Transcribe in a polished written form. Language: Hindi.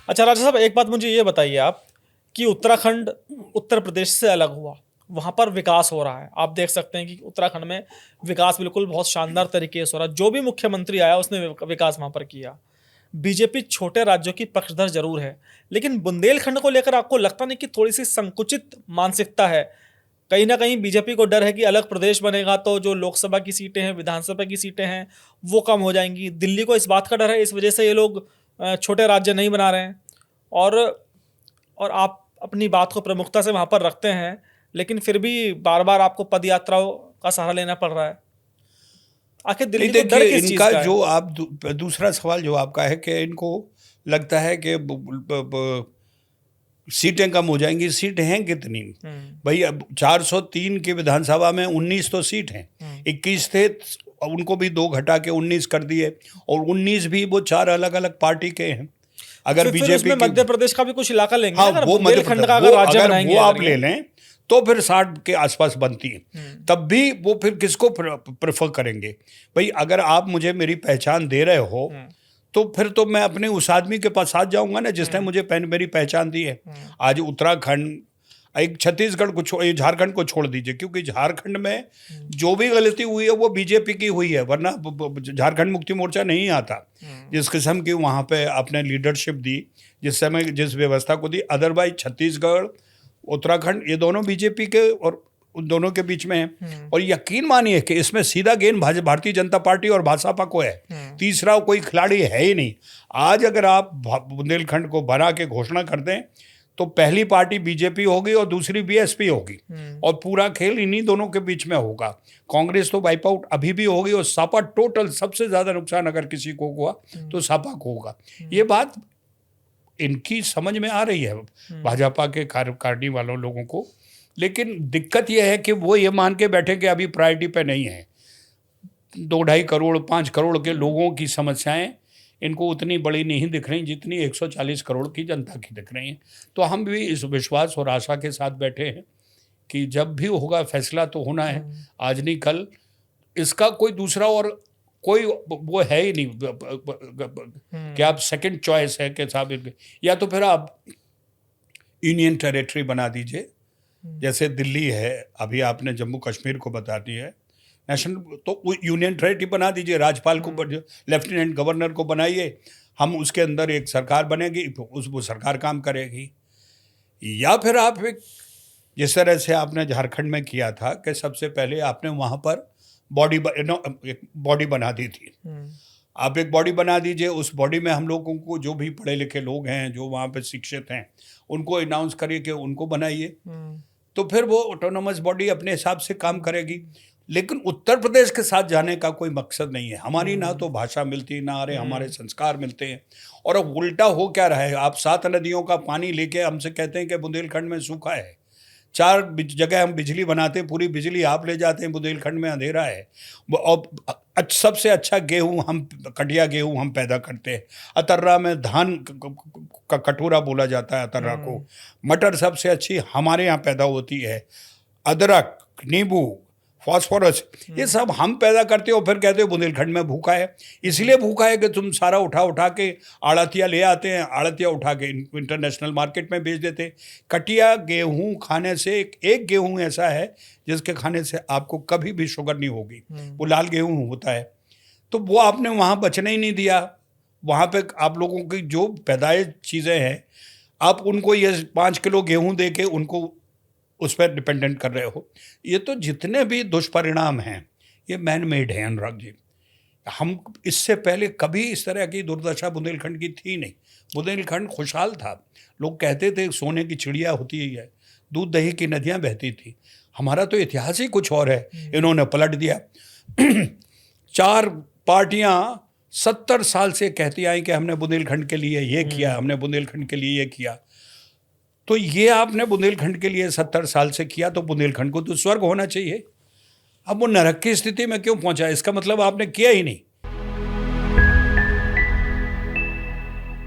अच्छा राजा साहब, एक बात मुझे ये बताइए आप कि उत्तराखंड उत्तर प्रदेश से अलग हुआ, वहां पर विकास हो रहा है। आप देख सकते हैं कि उत्तराखंड में विकास बिल्कुल बहुत शानदार तरीके से हो रहा है। जो भी मुख्यमंत्री आया उसने विकास वहां पर किया। बीजेपी छोटे राज्यों की पक्षधर जरूर है, लेकिन बुंदेलखंड को लेकर आपको लगता नहीं कि थोड़ी सी संकुचित मानसिकता है? कहीं ना कहीं बीजेपी को डर है कि अलग प्रदेश बनेगा तो जो लोकसभा की सीटें हैं, विधानसभा की सीटें हैं, वो कम हो जाएंगी। दिल्ली को इस बात का डर है, इस वजह से ये लोग छोटे राज्य नहीं बना रहे हैं। और और आप अपनी बात को प्रमुखता से वहां पर रखते हैं, लेकिन फिर भी बार बार आपको पद यात्राओं का सहारा लेना पड़ रहा है। आखिर नहीं दिल्ली को डर देखिए, किस चीज इनका का है? जो आप दूसरा सवाल जो आपका है कि इनको लगता है कि सीटें कम हो जाएंगी। सीट हैं कितनी भाई? अब 403 की विधानसभा में 19 तो सीट हैं, 21 थे, उनको भी 2 घटा के 19 कर दिए, और 19 भी वो 4 अलग अलग पार्टी के हैं। अगर फिर बीजेपी उसमें की, मध्य प्रदेश का भी कुछ इलाका लेंगे ना, हाँ अगर वो मध्य बुंदेलखंड प्रदेश, का वो अगर राज्य अगर बनाएंगे वो आप अगर ले ये। लें तो फिर 60 के आसपास बनती है। तब भी वो फिर किसको प्रेफर करेंगे भाई? अगर आप मुझे मेरी पहचान दे रहे हो तो फिर तो मैं अपने उस आदमी के पास साथ जाऊंगा ना जिसने मुझे मेरी पहचान दी है। आज उत्तराखंड, एक छत्तीसगढ़ को झारखंड को छोड़ दीजिए, क्योंकि झारखंड में जो भी गलती हुई है वो बीजेपी की हुई है, वरना झारखंड मुक्ति मोर्चा नहीं आता। जिस किस्म की वहाँ पे अपने लीडरशिप दी, जिस समय जिस व्यवस्था को दी, अदरवाइज छत्तीसगढ़ उत्तराखंड ये दोनों बीजेपी के और उन दोनों के बीच में है। और यकीन मानिए कि इसमें सीधा गेंद भारतीय जनता पार्टी और भाजपा को है, तीसरा कोई खिलाड़ी है ही नहीं। आज अगर आप बुंदेलखंड को बना के घोषणा कर दें तो पहली पार्टी बीजेपी होगी और दूसरी बीएसपी होगी, और पूरा खेल इन्हीं दोनों के बीच में होगा। कांग्रेस तो वाइप आउट अभी भी होगी, और सपा टोटल सबसे ज्यादा नुकसान अगर किसी को हुआ तो सपा को होगा। ये बात इनकी समझ में आ रही है भाजपा के कार्यकारिणी वालों लोगों को, लेकिन दिक्कत यह है कि वो ये मान के बैठे कि अभी प्रायोरिटी पे नहीं है। 2-2.5 करोड़ 5 करोड़ के लोगों की समस्याएं इनको उतनी बड़ी नहीं दिख रही जितनी 140 करोड़ की जनता की दिख रही हैं। तो हम भी इस विश्वास और आशा के साथ बैठे हैं कि जब भी होगा फैसला तो होना है, आज नहीं कल। इसका कोई दूसरा और कोई वो है ही नहीं कि आप सेकंड चॉइस है कि साहब, या तो फिर आप यूनियन टेरिटरी बना दीजिए, जैसे दिल्ली है, अभी आपने जम्मू कश्मीर को बता दी है नेशनल, तो यूनियन टेरिटरी बना दीजिए, राज्यपाल को, लेफ्टिनेंट गवर्नर को बनाइए, हम उसके अंदर एक सरकार बनेगी, वो सरकार काम करेगी। या फिर आप एक, जिस तरह से आपने झारखंड में किया था कि सबसे पहले आपने वहाँ पर एक बॉडी बना दी थी, आप एक बॉडी बना दीजिए, उस बॉडी में हम लोगों को जो भी पढ़े लिखे लोग हैं जो वहाँ पे शिक्षित हैं उनको अनाउंस करिए कि उनको बनाइए, तो फिर वो ऑटोनोमस बॉडी अपने हिसाब से काम करेगी। लेकिन उत्तर प्रदेश के साथ जाने का कोई मकसद नहीं है। हमारी ना तो भाषा मिलती, ना हमारे संस्कार मिलते हैं। और अब उल्टा हो क्या रहा है, आप 7 नदियों का पानी लेके हमसे कहते हैं कि बुंदेलखंड में सूखा है, 4 जगह हम बिजली बनाते हैं, पूरी बिजली आप ले जाते हैं, बुंदेलखंड में अंधेरा है। और सबसे अच्छा गेहूं हम, कटिया गेहूं हम पैदा करते हैं, अतर्रा में धान का कटोरा बोला जाता है अतर्रा को। मटर सबसे अच्छी हमारे यहाँ पैदा होती है, अदरक, नींबू, फास्फोरस, ये सब हम पैदा करते हो। फिर कहते हो बुंदेलखंड में भूखा है। इसलिए भूखा है कि तुम सारा उठा के आड़तिया ले आते हैं, आड़तिया उठा के इंटरनेशनल मार्केट में बेच देते हैं। कटिया गेहूं खाने से, एक गेहूं ऐसा है जिसके खाने से आपको कभी भी शुगर नहीं होगी, वो लाल गेहूं होता है। तो वो आपने वहाँ बचने ही नहीं दिया। वहाँ पे आप लोगों की जो पैदाइश चीज़ें हैं, आप उनको ये 5 किलो गेहूं दे के उनको उस पर डिपेंडेंट कर रहे हो। ये तो जितने भी दुष्परिणाम हैं ये मैन मेड है अनुराग जी। हम इससे पहले कभी इस तरह की दुर्दशा बुंदेलखंड की थी नहीं। बुंदेलखंड खुशहाल था, लोग कहते थे सोने की चिड़िया होती है, दूध दही की नदियाँ बहती थी। हमारा तो इतिहास ही कुछ और है, इन्होंने पलट दिया। 4 पार्टियां 70 साल से कहती आई कि हमने बुंदेलखंड के लिए ये किया, हमने बुंदेलखंड के लिए ये किया। तो ये आपने बुंदेलखंड के लिए 70 साल से किया, तो बुंदेलखंड को तो स्वर्ग होना चाहिए। अब वो नरक की स्थिति में क्यों पहुंचा, इसका मतलब आपने किया ही नहीं।